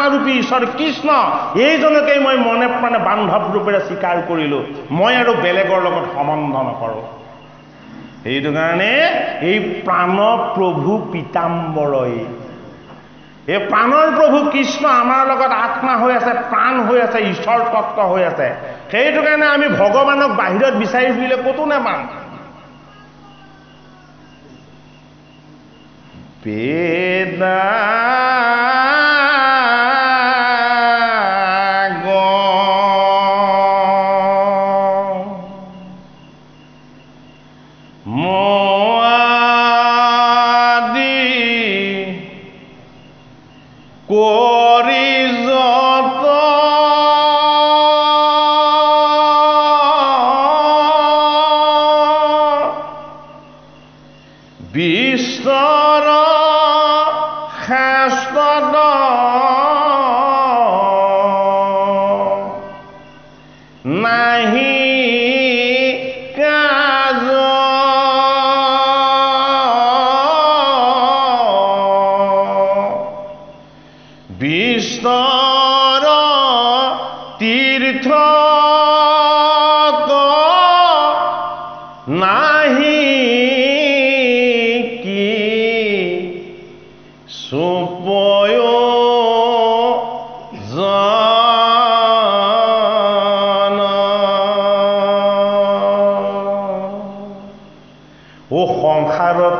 আত্মাৰূপী ঈশ্বৰ কৃষ্ণ এইজনকেই মই মনে প্ৰাণে বান্ধৱ ৰূপেৰে স্বীকাৰ কৰিলোঁ, মই আৰু বেলেগৰ লগত সম্বন্ধ নকৰোঁ। সেইটো কাৰণে এই প্ৰাণ প্ৰভু পীতাম্বৰই, এই প্ৰাণৰ প্ৰভু কৃষ্ণ আমাৰ লগত আত্মা হৈ আছে, প্ৰাণ হৈ আছে, ঈশ্বৰ তত্ত্ব হৈ আছে। সেইটো কাৰণে আমি ভগৱানক বাহিৰত বিচাৰি ফুৰিলে ক'তো নাপাম। বেদা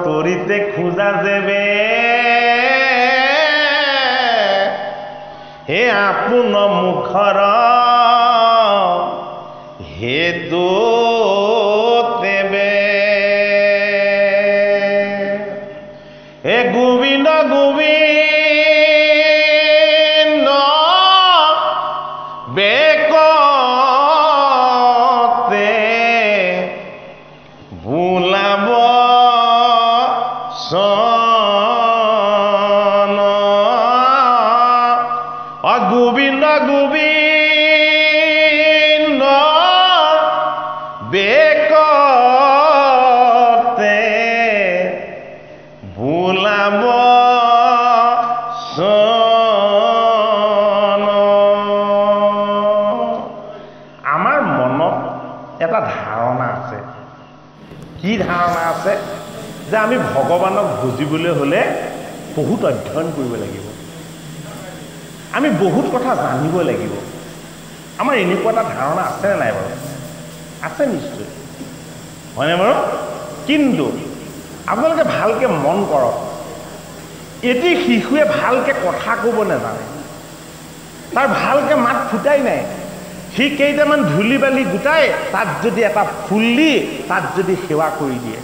তৰিতে খোজা যেবে হে আপোন মুখৰ হেতু তেবে হে গোবিন্দ গোবিন্দ বেকতে ভোলাব গোবিন্দ গোবিন্দ বেকতে ভোলাব আমাৰ মনত এটা ধাৰণা আছে। কি ধাৰণা আছে? যে আমি ভগৱানক বুজিবলৈ হ'লে বহুত অধ্যয়ন কৰিব লাগিব, আমি বহুত কথা জানিব লাগিব। আমাৰ এনেকুৱা এটা ধাৰণা আছেনে নাই বাৰু? আছে নিশ্চয়, হয়নে বাৰু? কিন্তু আপোনালোকে ভালকৈ মন কৰক, এটি শিশুৱে ভালকৈ কথা ক'ব নাজানে, তাৰ ভালকৈ মাত ফুটাই নাই, সি কেইটামান ধূলি বালি গোটাই তাত যদি এটা ফুল দি তাত যদি সেৱা কৰি দিয়ে,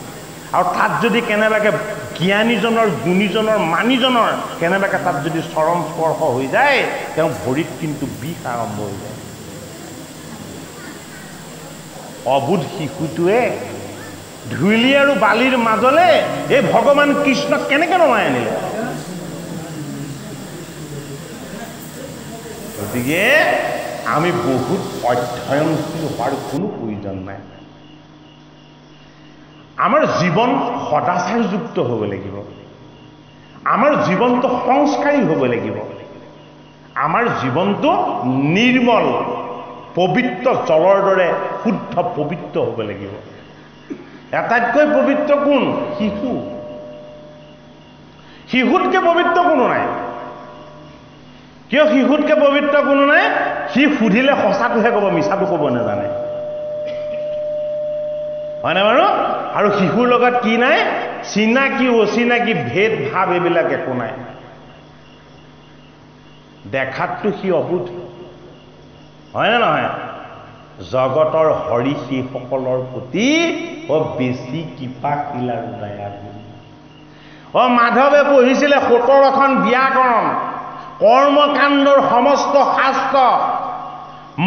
আৰু তাত যদি কেনেবাকৈ জ্ঞানীজনৰ গুণীজনৰ মানীজনৰ কেনেবাকৈ তাত যদি চৰণ স্পৰ্শ হৈ যায়, তেওঁ ভৰিত কিন্তু বিষ আৰম্ভ হৈ যায়। অবুধ শিশুটোৱে ধূলি আৰু বালিৰ মাজলৈ এই ভগৱান কৃষ্ণক কেনেকৈ নমাই আনিলে? গতিকে আমি বহুত অধ্যয়নশীল হোৱাৰ কোনো প্ৰয়োজন নাই। আমাৰ জীৱন সদাচাৰযুক্ত হ'ব লাগিব, আমাৰ জীৱনটো সংস্কাৰী হ'ব লাগিব, আমাৰ জীৱনটো নিৰ্মল পবিত্ৰ জলৰ দৰে শুদ্ধ পবিত্ৰ হ'ব লাগিব। আটাইতকৈ পবিত্ৰ কোন? শিশু। শিশুতকৈ পবিত্ৰ কোনো নাই। কিয় শিশুতকৈ পবিত্ৰ কোনো নাই? সি সুধিলে সঁচাটোহে ক'ব, মিছাটো ক'ব নাজানে, হয়নে বাৰু? আৰু শিশুৰ লগত কি নাই? চিনাকি অচিনাকি ভেদ ভাৱ এইবিলাক একো নাই। দেখাততো সি অবুধ, হয়নে নহয়? জগতৰ হৰি সেইসকলৰ প্ৰতি বেছি কৃপাশীল আৰু দয়াশীল। মাধৱে পঢ়িছিলে 17খন ব্যাকৰণ, কৰ্মকাণ্ডৰ সমস্ত শাস্ত্ৰ,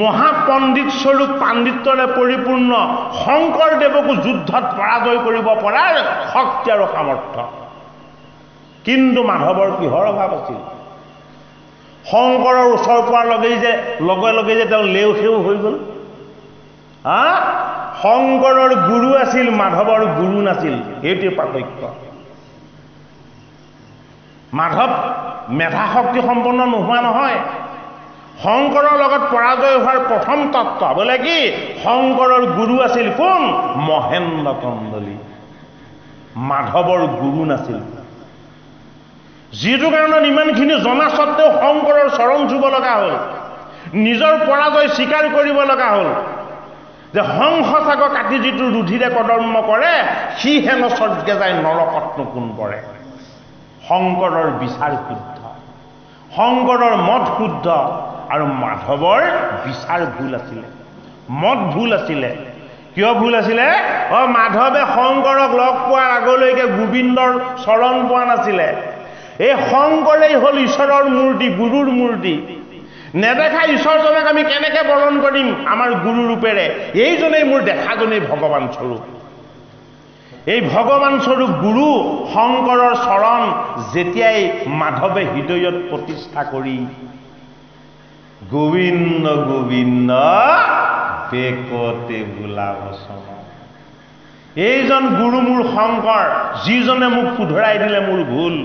মহাপণ্ডিত স্বৰূপ পাণ্ডিত্যৰে পৰিপূৰ্ণ, শংকৰদেৱকো যুদ্ধত পৰাজয় কৰিব পৰাৰ শক্তি আৰু সামৰ্থ্য। কিন্তু মাধৱৰ কিহৰ অভাৱ আছিল? শংকৰৰ ওচৰ পোৱাৰ লগে লগে যে তেওঁ লেও সেও হৈ গ'ল। শংকৰৰ গুৰু আছিল, মাধৱৰ গুৰু নাছিল, সেইটোৱে পাৰ্থক্য। মাধৱ মেধা শক্তি সম্পন্ন নোহোৱা নহয়। শংকৰৰ লগত পৰাজয় হোৱাৰ প্ৰথম তত্ত্ব বোলে কি, শংকৰৰ গুৰু আছিল কোন? মহেন্দ্ৰ কন্দলী। মাধৱৰ গুৰু নাছিল। যিটো কাৰণত ইমানখিনি জনা স্বত্বেও শংকৰৰ চৰণ চুব লগা হ'ল, নিজৰ পৰাজয় স্বীকাৰ কৰিব লগা হ'ল, যে হংসচাগ কাটি যিটো ৰুধিৰে কদৰ্ম কৰে, সি হেন স্বৰ্গে যায় নৰকত কোন পৰে। শংকৰৰ বিচাৰ শুদ্ধ, শংকৰৰ মত শুদ্ধ, আৰু মাধৱৰ বিচাৰ ভুল আছিলে, মত ভুল আছিলে। কিয় ভুল আছিলে? মাধৱে শংকৰক লগ পোৱাৰ আগলৈকে গোবিন্দৰ চৰণ পোৱা নাছিলে। এই শংকৰেই হ'ল ঈশ্বৰৰ মূৰ্তি, গুৰুৰ মূৰ্তি। নেদেখা ঈশ্বৰজনক আমি কেনেকে বৰণ কৰিম আমাৰ গুৰু ৰূপেৰে? এইজনেই মোৰ দেখাজনেই ভগৱান স্বৰূপ। এই ভগৱান স্বৰূপ গুৰু শংকৰৰ চৰণ যেতিয়াই মাধৱে হৃদয়ত প্ৰতিষ্ঠা কৰি গোবিন্দ গোবিন্দ বেকতে বোলা বচন, এইজন গুৰু মোৰ শংকৰ, যিজনে মোক শুধৰাই দিলে মোৰ ভুল।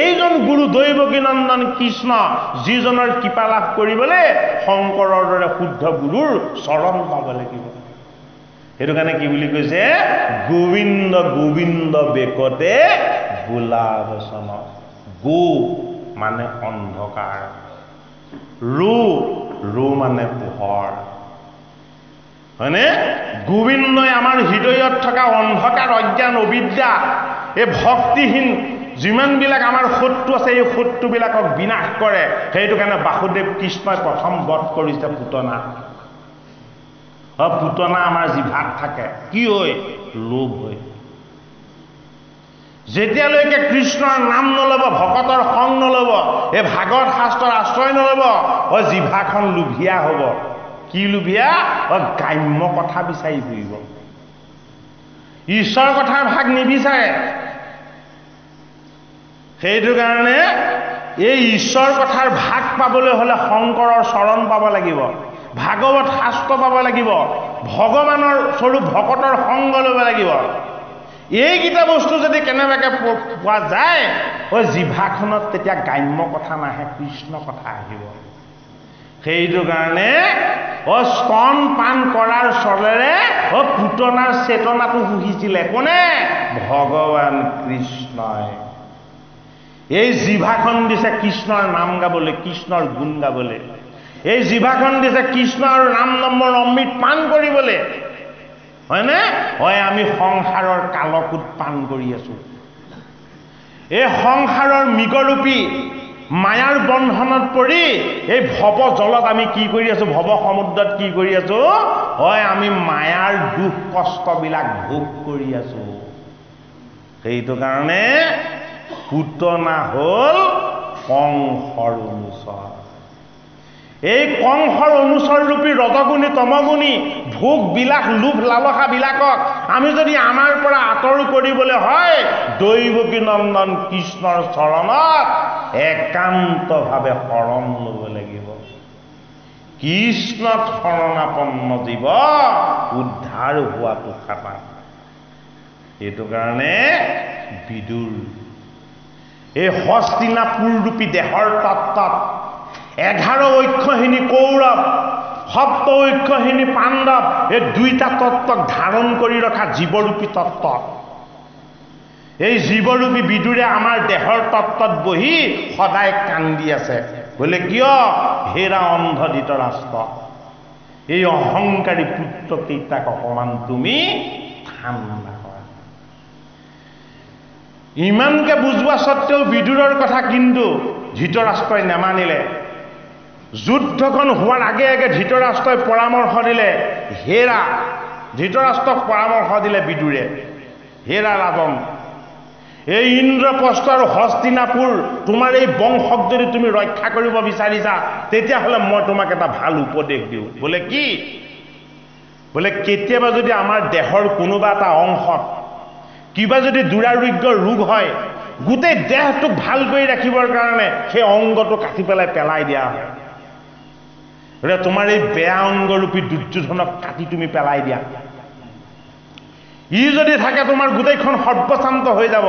এইজন গুৰু দৈৱকী নন্দন কৃষ্ণ, যিজনৰ কৃপা লাভ কৰিবলৈ শংকৰৰ দৰে শুদ্ধ গুৰুৰ চৰণ পাব লাগিব। সেইটো কাৰণে কি বুলি কৈছে? গোবিন্দ গোবিন্দ বেকতে বোলা বচন। গো মানে অন্ধকাৰ, ৰো মানে পোহৰ, হয়নে? গোবিন্দই আমাৰ হৃদয়ত থকা অন্ধকাৰ, অজ্ঞান, অবিদ্যা, এই ভক্তিহীন যিমানবিলাক আমাৰ শত্ৰু আছে, এই শত্ৰুবিলাকক বিনাশ কৰে। সেইটো কাৰণে বাসুদেৱ কৃষ্ণই প্ৰথম বধ কৰিছে পুতনা। পুতনা আমাৰ জিভাত থাকে, কি হৈ? লোভ হৈ। যেতিয়ালৈকে কৃষ্ণৰ নাম নলব, ভকতৰ সং নলব, এই ভাগৱত শাস্ত্ৰৰ আশ্ৰয় নলব, জিভাখন লোভিয়া হব। কি লোভিয়া? গ্ৰাম্য কথা বিচাৰি ফুৰিব, ঈশ্বৰৰ কথাৰ ভাগ নিবিচাৰে। সেইটো কাৰণে এই ঈশ্বৰ কথাৰ ভাগ পাবলৈ হলে শংকৰৰ চৰণ পাব লাগিব, ভাগৱত শাস্ত্ৰ পাব লাগিব, ভগৱানৰ স্বৰূপ ভকতৰ সংগ ল'ব লাগিব। এইকেইটা বস্তু যদি কেনেবাকে পোৱা যায়, জিভাখনত তেতিয়া গ্ৰাম্য কথা নাহে, কৃষ্ণ কথা আহিব। সেইটো কাৰণে স্তন পান কৰাৰ চলেৰে পুতনাৰ চেতনাটো শুহিছিলে কোনে? ভগৱান কৃষ্ণই। এই জিভাখন দিছে কৃষ্ণৰ নাম গাবলৈ, কৃষ্ণৰ গুণ গাবলৈ। এই জিভাখন দিছে কৃষ্ণ আৰু নাম নম্বৰ অমৃত পান কৰিবলৈ, হয়নে? হয়, আমি সংসাৰৰ কালকুট পান কৰি আছো। এই সংসাৰৰ মৃগৰূপী মায়াৰ বন্ধনত পৰি এই ভৱ জলত আমি কি কৰি আছো? ভৱ সমুদ্ৰত কি কৰি আছো? হয়, আমি মায়াৰ দুখ কষ্টবিলাক ভোগ কৰি আছো। সেইটো কাৰণে পুতনা হল কংসৰ অনুচৰ। এই কংসৰ অনুচৰ ৰূপী ৰজগুণী তমগুণী ভোগ বিলাস লোভ লালসা বিলাকক আমি যদি আমাৰ পৰা আঁতৰ কৰিবলৈ হয়, দৈৱকী নন্দন কৃষ্ণৰ চৰণত একান্তভাৱে শৰণ ল'ব লাগিব। কৃষ্ণত শৰণাপন্ন জীৱ উদ্ধাৰ হোৱাটো খাটা। এইটো কাৰণে বিদুৰ এই হস্তিনাপুৰ ৰূপী দেহৰ তত্ত্বত 11 ঐক্যহীনী কৌৰৱ, 7 ঐক্যহীনী পাণ্ডৱ, এই দুইটা তত্ত্বক ধাৰণ কৰি ৰখা জীৱৰূপী তত্ত্ব। এই জীৱৰূপী বিদুৰে আমাৰ দেহৰ তত্ত্বত বহি সদায় কান্দি আছে। বোলে কিয়? হেৰা অন্ধ ধৃতৰাষ্ট্ৰ, এই অহংকাৰী পুত্ৰকেইটাক অকমান তুমি ঠাণ্ডা কৰা। ইমানকে বুজোৱা স্বত্তেও বিদুৰৰ কথা কিন্তু ধৃতৰাষ্ট্ৰই নেমানিলে। যুদ্ধখন হোৱাৰ আগে আগে ধৃতৰাষ্ট্ৰই পৰামৰ্শ দিলে, হেৰা, ধৃতৰাষ্ট্ৰক পৰামৰ্শ দিলে বিদুৰে, হেৰা ৰাজন, এই ইন্দ্ৰপ্ৰস্থ আৰু হস্তিনাপুৰ তোমাৰ এই বংশক যদি তুমি ৰক্ষা কৰিব বিচাৰিছা, তেতিয়াহ'লে মই তোমাক এটা ভাল উপদেশ দিওঁ। বোলে কি? বোলে কেতিয়াবা যদি আমাৰ দেহৰ কোনোবা এটা অংশত কিবা যদি দুৰাৰোগ্য ৰোগ হয়, গোটেই দেহটোক ভাল কৰি ৰাখিবৰ কাৰণে সেই অংগটো কাটি পেলাই দিয়া হয়। তোমাৰ এই বেয়া অংগৰূপী দুৰ্যোধনক কাটি তুমি পেলাই দিয়া। ই যদি থাকে তোমাৰ গোটেইখন সৰ্বশান্ত হৈ যাব।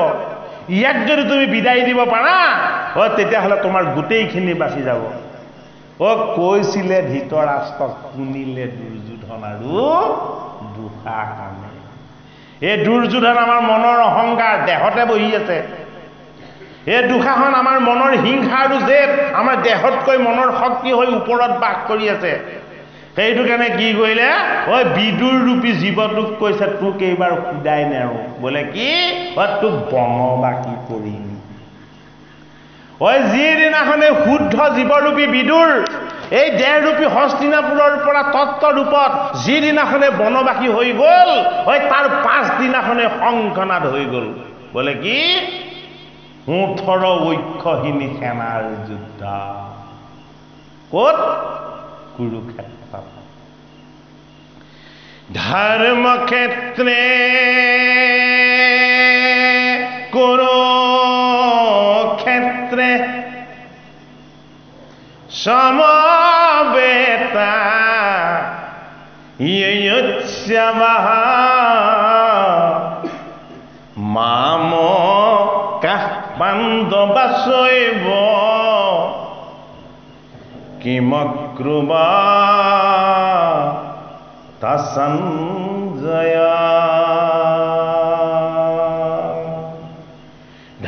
ইয়াক যদি তুমি বিদায় দিব পাৰা তেতিয়াহ'লে তোমাৰ গোটেইখিনি বাচি যাব। কৈছিলে ধৃতৰাষ্ট্ৰক শুনিলে দুৰ্যোধন আৰু দুঃশাসনে। এই দুৰ্যোধন আমাৰ মনৰ অহংকাৰ, দেহতে বহি আছে। এই দুঃশাসন আমাৰ মনৰ হিংসা আৰু জেদ, আমাৰ দেহতকৈ মনৰ শক্তি হৈ ওপৰত বাস কৰি আছে। সেইটো কাৰণে কি কৰিলে, বিদুৰ ৰূপী জীৱটোক কৈছে তোক এইবাৰ সুদাই নেৰো, বোলে কি তোক বনবাসী কৰিম। যিদিনাখনে শুদ্ধ জীৱৰূপী বিদুৰ এই দেহৰূপী হস্তিনাপুৰৰ পৰা তত্ত্বৰূপত যিদিনাখনে বনবাসী হৈ গ'ল, তাৰ পাছদিনাখনে শংখনাদ হৈ গ'ল। বোলে কি 18 ঐক্যহীনী সেনাৰ যুদ্ধ। ক'ত? কুৰুক্ষেত্ৰত। ধৰ্মক্ষেত্ৰে কুৰুক্ষেত্ৰে সমবেতা ইয়োৎসৱঃ মামকাঃ পাণ্ডবাস্যৈব কিমক্ৰুবা সঞ্জয়।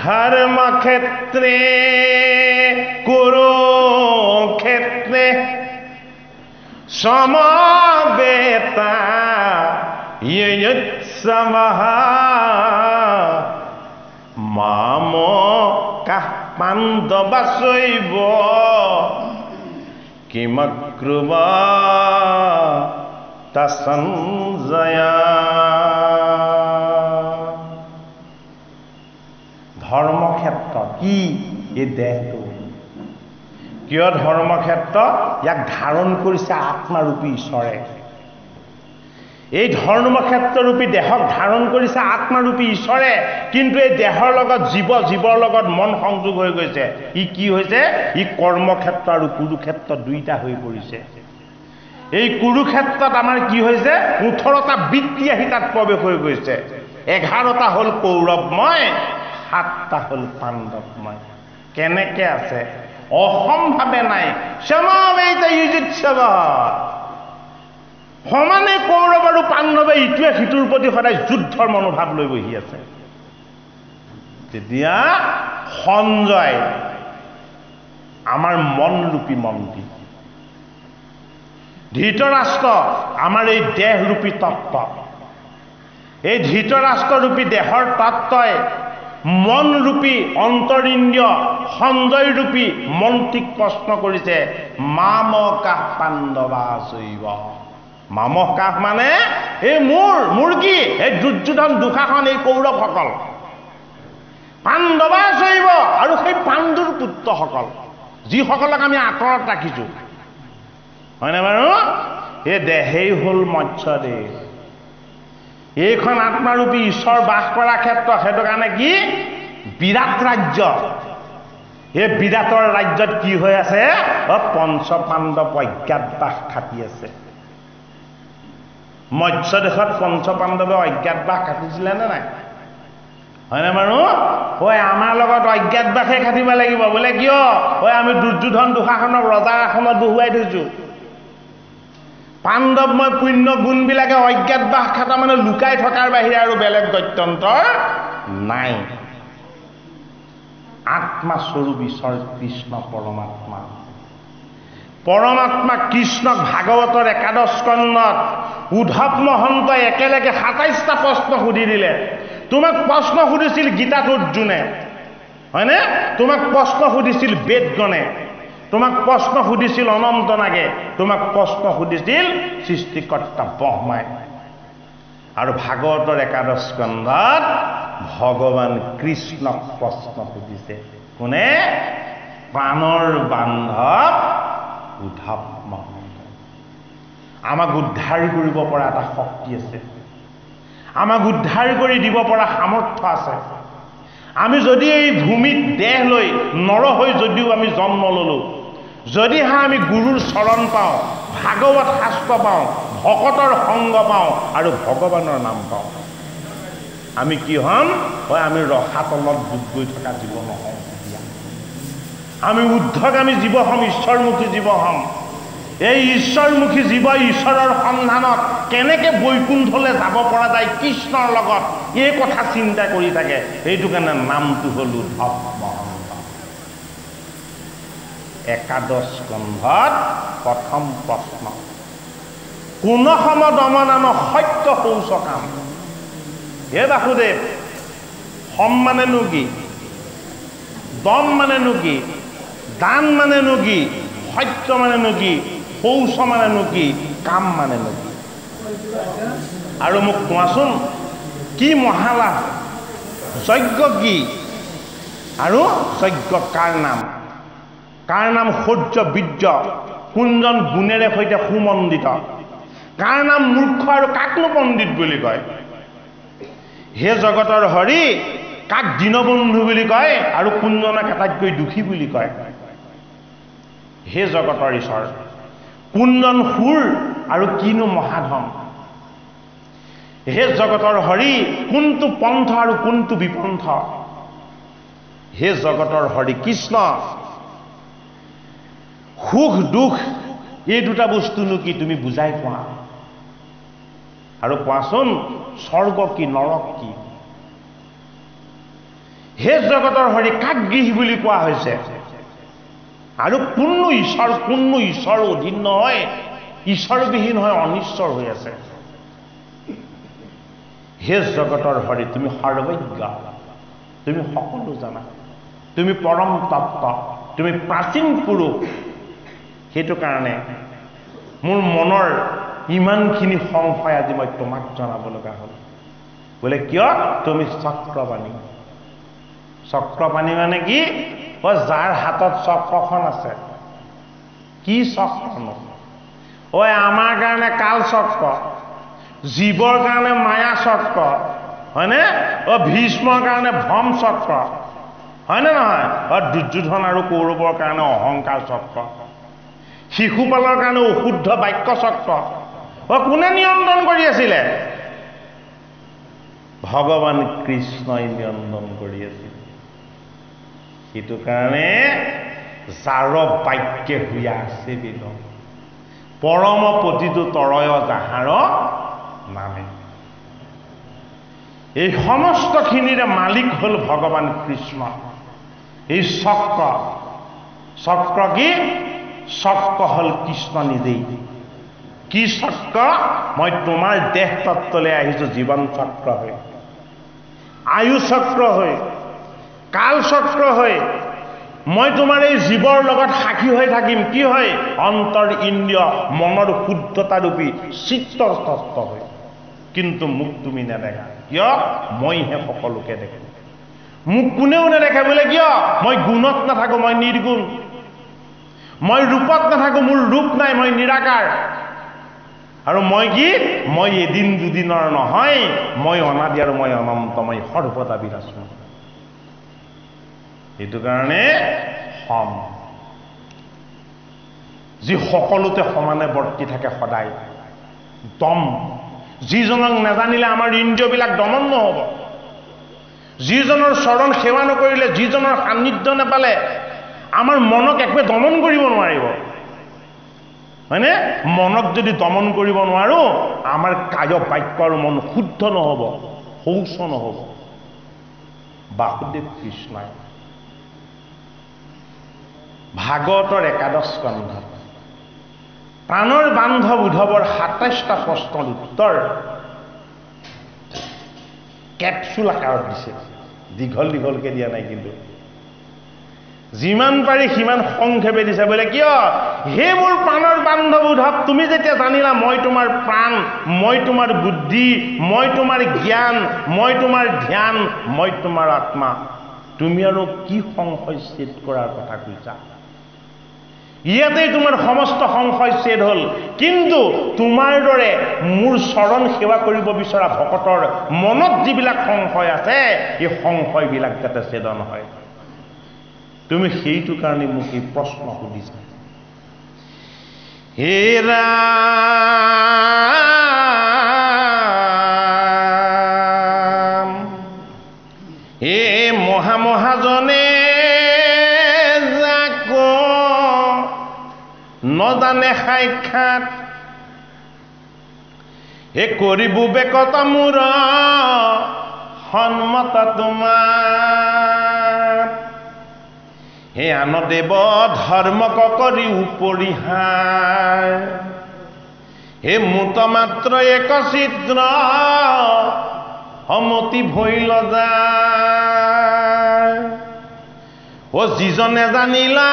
ধৰ্মক্ষেত্ৰে কুৰুক্ষেত্ৰে সমবেতা ইয়োৎসৱঃ মামকাঃ পাণ্ডবাস্যৈব কিমক্ৰুবা সঞ্জয়। ধৰ্মক্ষেত্ৰ কি? এই দেহটো। কিয় ধৰ্মক্ষেত্ৰ? ইয়াক ধাৰণ কৰিছে আত্মাৰূপী ঈশ্বৰে। এই ধৰ্মক্ষেত্ৰৰূপী দেহক ধাৰণ কৰিছে আত্মাৰূপী ঈশ্বৰে, কিন্তু এই দেহৰ লগত জীৱৰ লগত মন সংযোগ হৈ গৈছে। ই কি হৈছে? ই কৰ্মক্ষেত্ৰ আৰু কুৰুক্ষেত্ৰ দুইটা হৈ পৰিছে। এই কুৰুক্ষেত্ৰত আমাৰ কি হৈছে? 18টা বৃত্তি আহি তাত প্ৰৱেশ হৈ গৈছে। 11টা হ'ল কৌৰৱময়, 7টা হ'ল পাণ্ডৱময়। কেনেকে আছে? অসমভাৱে নাই। সমবেত ইয়োৎসৱঃ, সমানে কৌৰৱ আৰু পাণ্ডৱে ইটোৱে সিটোৰ প্ৰতি সদায় যুদ্ধৰ মনোভাৱ লৈ বহি আছে। তেতিয়া সঞ্জয় আমাৰ মনৰূপী মন্ত্ৰী, ধৃতৰাষ্ট্ৰ আমাৰ এই দেহৰূপী তত্ত্ব। এই ধৃতৰাষ্ট্ৰৰূপী দেহৰ তত্ত্বই মনৰূপী অন্তৰিন্দ্ৰিয় সঞ্জয়ৰূপী মন্ত্ৰীক প্ৰশ্ন কৰিছে, মামকাঃ পাণ্ডবাস্যৈব। মামকাঃ মানে এই মোৰ কি? এই দুৰ্যোধন দুঃশাসন এই কৌৰৱসকল, পাণ্ডবাস্যৈব আৰু সেই পাণ্ডুৰ পুত্ৰসকল, যিসকলক আমি আঁতৰত ৰাখিছোঁ, হয়নে বাৰু? এই দেহেই হ'ল মৎস্যদেহ। এইখন আত্মাৰূপী ঈশ্বৰ বাস কৰা ক্ষেত্ৰ। সেইটো কাৰণে কি? বিৰাট ৰাজ্য। এই বিৰাটৰ ৰাজ্যত কি হৈ আছে? পঞ্চ পাণ্ডৱ অজ্ঞাতবাস খাটি আছে। মৎস্য দেশত পঞ্চ পাণ্ডৱে অজ্ঞাতবাস খাটিছিলে নে নাই? হয়নে বাৰু? আমাৰ লগত অজ্ঞাতবাসে খাটিব লাগিব। বোলে কিয়? আমি দুৰ্যোধন দুঃশাসনক ৰজাৰ আসনত বহুৱাই থৈছো। পাণ্ডৱময় পুণ্য গুণবিলাকে অজ্ঞাতবাস খাটা মানে লুকাই থকাৰ বাহিৰে আৰু বেলেগ গত্যন্তৰ নাই। আত্মাস্বৰূপ ঈশ্বৰ কৃষ্ণ পৰমাত্মা। পৰমাত্মা কৃষ্ণক ভাগৱতৰ 11 স্কন্ধত উদ্ধৱ মহন্তই একেলগে 27টা প্ৰশ্ন সুধি দিলে। তোমাক প্ৰশ্ন সুধিছিল গীতাত অৰ্জুনে, হয়নে? তোমাক প্ৰশ্ন সুধিছিল বেদগণে, তোমাক প্ৰশ্ন সুধিছিল অনন্ত নাগে, তোমাক প্ৰশ্ন সুধিছিল সৃষ্টিকৰ্তা ব্ৰহ্মাই। আৰু ভাগৱতৰ 11 স্কন্ধত ভগৱান কৃষ্ণক প্ৰশ্ন সুধিছে। কোনে? প্ৰাণৰ বান্ধৱ উদ্ধৱ মহন্ত। আমাক উদ্ধাৰ কৰিব পৰা এটা শক্তি আছে, আমাক উদ্ধাৰ কৰি দিব পৰা সামৰ্থ্য আছে। আমি যদি এই ভূমিত দেহ লৈ নৰ হৈ যদিও আমি জন্ম ললো, যদিহে আমি গুৰুৰ চৰণ পাওঁ, ভাগৱত শাস্ত্ৰ পাওঁ, ভকতৰ সংগ পাওঁ আৰু ভগৱানৰ নাম পাওঁ, আমি কি হ'ম? হয় আমি ৰসাতলত ডুব গৈ থকা জীৱ নহওঁ। আমি ঊৰ্ধ্বগামী জীৱ হ'ম, ঈশ্বৰমুখী জীৱ হ'ম। এই ঈশ্বৰমুখী জীৱ ঈশ্বৰৰ সন্ধানত কেনেকৈ বৈকুণ্ঠলৈ যাব পৰা যায় কৃষ্ণৰ লগত, এই কথা চিন্তা কৰি থাকে। সেইটো কাৰণে নামটো হ'ল উদ্ধৱ মহন্ত। একাদশ স্কন্ধত প্ৰথম প্ৰশ্ন, কোন সম দম নাম সত্য শৌচ কাম। হে বাসুদেৱ, সম মানেনো কি? দম মানেনো কি? দান মানেনো কি? সত্য মানেনো কি? শৌচ মানেনো কি? কাম মানেনো কি? আৰু মোক কোৱাচোন, কি মহালাভ? যজ্ঞ কি? আৰু যজ্ঞ কাৰ নাম? কাৰ নাম সৌৰ্য বীৰ্য, কোনজন গুণেৰে সৈতে সুমণ্ডিত? কাৰ নাম মূৰ্খ আৰু কাকনো পণ্ডিত বুলি কয়? হে জগতৰ হৰি, কাক দীনবন্ধু বুলি কয় আৰু কোনজনক আটাইতকৈ দুখী বুলি কয়? হে জগতৰ ঈশ্বৰ, কোনজন সুৰ আৰু কিনো মহাধন? হে জগতৰ হৰি, কোনটো পন্থ আৰু কোনটো বিপন্থ? হে জগতৰ হৰি কৃষ্ণ, সুখ দুখ এই দুটা বস্তুনো কি তুমি বুজাই কোৱা। আৰু কোৱাচোন, স্বৰ্গ কি নৰক কি? হে জগতৰ হৰি, কাক গৃহ বুলি কোৱা হৈছে? আৰু কোননো ঈশ্বৰ অধীন নহয়, ঈশ্বৰবিহীন হৈ অনিশ্বৰ হৈ আছে? হে জগতৰ হৰি, তুমি সৰ্বজ্ঞ, তুমি সকলো জানা, তুমি পৰম তত্ত্ব, তুমি প্ৰাচীন পুৰুষ। সেইটো কাৰণে মোৰ মনৰ ইমানখিনি সংশয় আজি মই তোমাক জনাব লগা হ'ল। বোলে কিয়? তুমি চক্ৰবাণী। চক্ৰবাণী মানে কি? যাৰ হাতত চক্ৰখন আছে। কি চক্ৰনো? আমাৰ কাৰণে কাল চক্ৰ, জীৱৰ কাৰণে মায়া চক্ৰ, হয়নে? ভীষ্মৰ কাৰণে ভ্ৰম চক্ৰ, হয়নে নহয়? দুৰ্যোধন আৰু কৌৰৱৰ কাৰণে অহংকাৰ চক্ৰ, শিশুপালৰ কাৰণে অশুদ্ধ বাক্য চক্ৰ। কোনে নিয়ন্ত্ৰণ কৰি আছিলে? ভগৱান কৃষ্ণই নিয়ন্ত্ৰণ কৰি আছিল। সেইটো কাৰণে যাৰ বাক্যে হুয়া আছে বিল, পৰম পতিটো তৰয় যাহাৰ নামে। এই সমস্তখিনিৰে মালিক হ'ল ভগৱান কৃষ্ণ। এই চক্ৰ কি? চক্ৰ হ'ল কৃষ্ণ নিজেই। কি চক্ৰ? মই তোমাৰ দেহ তত্ত্বলৈ আহিছোঁ জীৱন চক্ৰ হৈ, আয়ু চক্ৰ হৈ, কাল চক্ৰ হৈ। মই তোমাৰ এই জীৱৰ লগত সাক্ষী হৈ থাকিম। কি হয়? অন্তৰ ইন্দ্ৰিয় মনৰ শুদ্ধতাৰূপী চিত্ত তত্ত্ব হৈ। কিন্তু মোক তুমি নেদেখা। কিয়? মইহে সকলোকে দেখো। মোক কোনেও নেদেখে। বোলে কিয়? মই গুণত নাথাকো, মই নিৰ্গুণ। মই ৰূপত নাথাকো, মোৰ ৰূপ নাই, মই নিৰাকাৰ। আৰু মই কি? মই এদিন দুদিনৰ নহয়, মই অনাদি আৰু মই অনন্ত, মই সৰ্বদা বিৰাজমান। সেইটো কাৰণে সম, যি সকলোতে সমানে বৰ্তি থাকে সদায়। দম, যিজনক নাজানিলে আমাৰ ইন্দ্ৰিয়বিলাক দমন নহ'ব। যিজনৰ চৰণ সেৱা নকৰিলে, যিজনৰ সান্নিধ্য নাপালে আমাৰ মনক একোৱে দমন কৰিব নোৱাৰিব, হয়নে? মনক যদি দমন কৰিব নোৱাৰো, আমাৰ কায় বাক্য আৰু মন শুদ্ধ নহ'ব, শৌচ নহ'ব। বাসুদেৱ কৃষ্ণই ভাগৱতৰ একাদশ স্কন্ধত প্ৰাণৰ বান্ধৱ উদ্ধৱৰ ২৭টা প্ৰশ্নৰ উত্তৰ কেপচুল আকাৰত দিছে। দীঘলকৈ দিয়া নাই, কিন্তু যিমান পাৰি সিমান সংক্ষেপে দিছে। বোলে কিয়? হে মোৰ প্ৰাণৰ বান্ধৱ উদ্ধৱ, তুমি যেতিয়া জানিলা মই তোমাৰ প্ৰাণ, মই তোমাৰ বুদ্ধি, মই তোমাৰ জ্ঞান, মই তোমাৰ ধ্যান, মই তোমাৰ আত্মা, তুমি আৰু কি সংশয় ছেদ কৰাৰ কথা কৈছা? ইয়াতেই তোমাৰ সমস্ত সংশয় ছেদ হ'ল। কিন্তু তোমাৰ দৰে মোৰ চৰণ সেৱা কৰিব বিচৰা ভকতৰ মনত যিবিলাক সংশয় আছে, এই সংশয়বিলাক যাতে ছেদন হয়, তুমি সেইটো কাৰণে মোক এই প্ৰশ্ন সুধিছা। হে ৰাম নজানে সাক্ষাৎ হে কৰিব বেকত মোৰ সন্মত তোমাৰ হে আনদেৱ ধৰ্মক কৰি উপৰিহাৰ হে মুত মাত্ৰ এক চিত্ৰ সমতি ভৈল যায় ও যিজনে জানিলা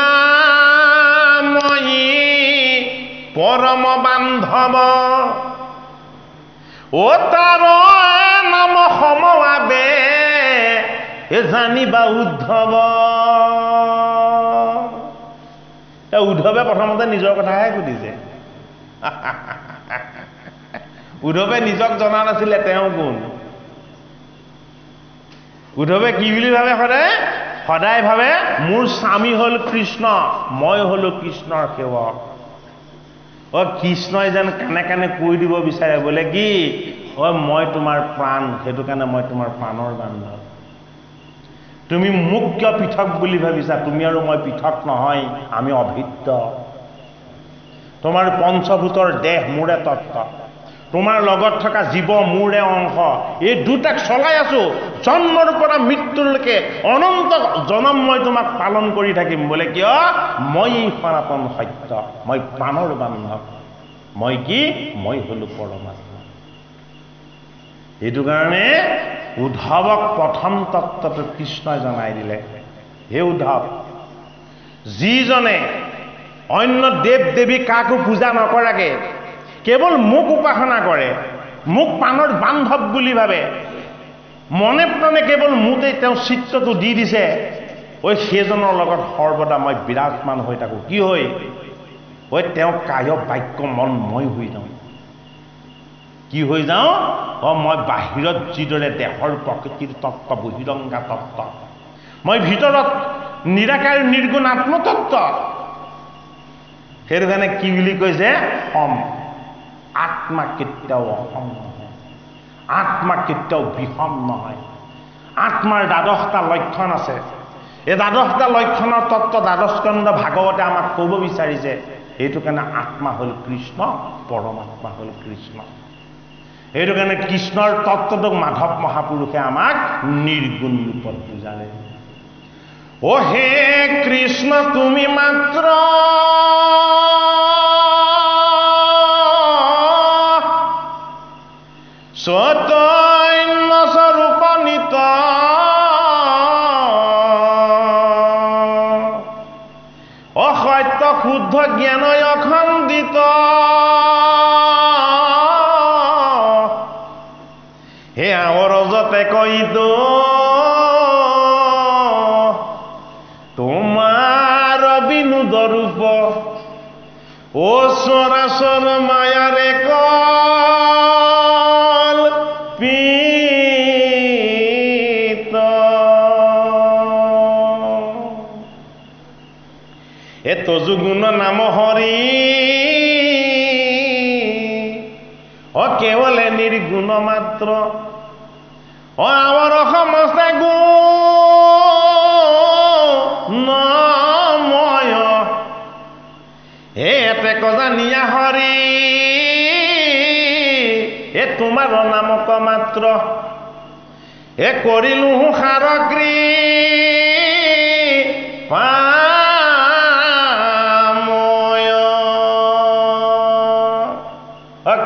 মই পৰম বান্ধৱ ও তাৰ নাম সমৱাবে এ জানিবা উদ্ধৱ উদ্ধৱে প্ৰথমতে নিজৰ কথাহে সুধিছে উদ্ধৱে নিজক জনা নাছিলে তেওঁ কোন উদ্ধৱে কি বুলি ভাবে সদায় ভাবে মোৰ স্বামী হল কৃষ্ণ মই হলো কৃষ্ণৰ সেৱক কৃষ্ণই যেন কানে কানে কৈ দিব বিচাৰে বোলে কি মই তোমাৰ প্ৰাণ সেইটো কাৰণে মই তোমাৰ প্ৰাণৰ বান্ধৱ তুমি মোক কিয় পৃথক বুলি ভাবিছা তুমি আৰু মই পৃথক নহয় আমি অভিন্ন তোমাৰ পঞ্চভূতৰ দেহ মোৰে তত্ত্ব তোমাৰ লগত থকা জীৱ মোৰে অংশ এই দুটাক চলাই আছো জন্মৰ পৰা মৃত্যুলৈকে অনন্ত জনম মই তোমাক পালন কৰি থাকিম বোলে কিয় মই সনাতন সত্য মই প্ৰাণৰ বান্ধৱ মই কি মই হলো পৰমাত্মা এইটো কাৰণে উদ্ধৱক প্ৰথম তত্ত্বটো কৃষ্ণই জনাই দিলে হে উদ্ধৱ যিজনে অন্য দেৱ দেৱী কাকো পূজা নকৰাকে কেৱল মোক উপাসনা কৰে মোক প্ৰাণৰ বান্ধৱ বুলি ভাবে মনে প্ৰাণে কেৱল মোতেই তেওঁ চিত্ৰটো দি দিছে সেইজনৰ লগত সৰ্বদা মই বিৰাজমান হৈ থাকো কি হৈ তেওঁ কায় বাক্য মন মই হৈ যাওঁ কি হৈ যাওঁ মই বাহিৰত যিদৰে দেহৰ প্ৰকৃতিৰ তত্ত্ব বহিৰংগা তত্ত্ব মই ভিতৰত নিৰাকাৰ নিৰ্গুণ আত্মতত্ত্ব সেইটো কাৰণে কি বুলি কৈছে সম আত্মা কেতিয়াও অসম নহয় আত্মা কেতিয়াও বিষম নহয় আত্মাৰ দ্বাদশটা লক্ষণ আছে এই দ্বাদশটা লক্ষণৰ তত্ত্ব দ্বাদশ স্কন্ধ ভাগৱতে আমাক ক'ব বিচাৰিছে সেইটো কাৰণে আত্মা হল কৃষ্ণ পৰমাত্মা হল কৃষ্ণ সেইটো কাৰণে কৃষ্ণৰ তত্ত্বটোক মাধৱ মহাপুৰুষে আমাক নিৰ্গুণ ৰূপত বুজালে ও হে কৃষ্ণ তুমি মাত্ৰ চৈতন্য স্বৰূপ নিত অসত্য শুদ্ধ জ্ঞান অখণ্ডিত হে আৱৰজতে কৈতো তোমাৰ বিনোদ ৰূপ ও চৰাচৰ মায়াৰে কল্পিত হে তজুগুণ নাম হৰি কেৱলে নিৰ্গুণ মাত্ৰ আমাৰ সমস্ত গুণময় হে এতে কজানিয়া হৰি হে তোমাৰ নামক মাত্ৰ হে কৰিলো সাৰগ্ৰী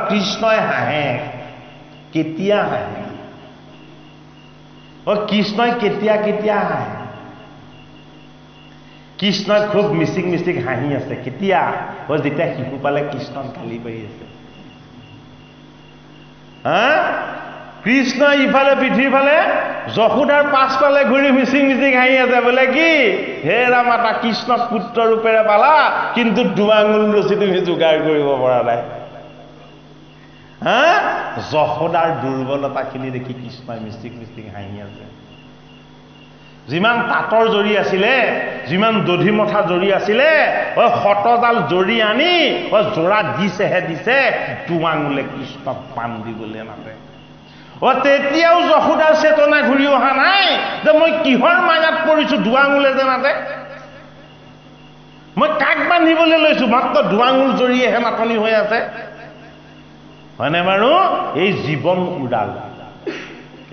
কৃষ্ণই হাঁহে কেতিয়া হাঁহে কৃষ্ণই কেতিয়া কেতিয়া হাঁহে কৃষ্ণই খুব মিচিক মিচিক হাঁহি আছে কেতিয়া যেতিয়া শিশুপালে কৃষ্ণক গালি পাৰি আছে কৃষ্ণ ইফালে পৃথিৱীৰ ফালে যশোদাৰ পাছফালে ঘূৰি মিচিক মিচিক হাঁহি আছে বোলে কি হে ৰামাতা কৃষ্ণক পুত্ৰ ৰূপেৰে পালা কিন্তু দুৱাঙুল ৰচি তুমি যোগাৰ কৰিব পৰা নাই যশোদাৰ দুৰ্বলতাখিনি দেখি কৃষ্ণই মিষ্টিক মিষ্টিক হাঁহি আছে যিমান তাঁতৰ জৰি আছিলে যিমান দধি মথা জৰি আছিলে শতজাল জৰি আনি জোৰা দিছেহে দিছে দুৱাঙুলে কৃষ্ণক পাণ দিবলৈ নাতে তেতিয়াও যশোদাৰ চেতনা ঘূৰি অহা নাই যে মই কিহৰ মায়াত পৰিছো দুৱাঙুলে যে নাতে মই কাক বান্ধিবলৈ লৈছো মাত্ৰ দুৱাঙুল জৰিয়েহে নাটনি হৈ আছে হয়নে বাৰু এই জীৱন উৰাল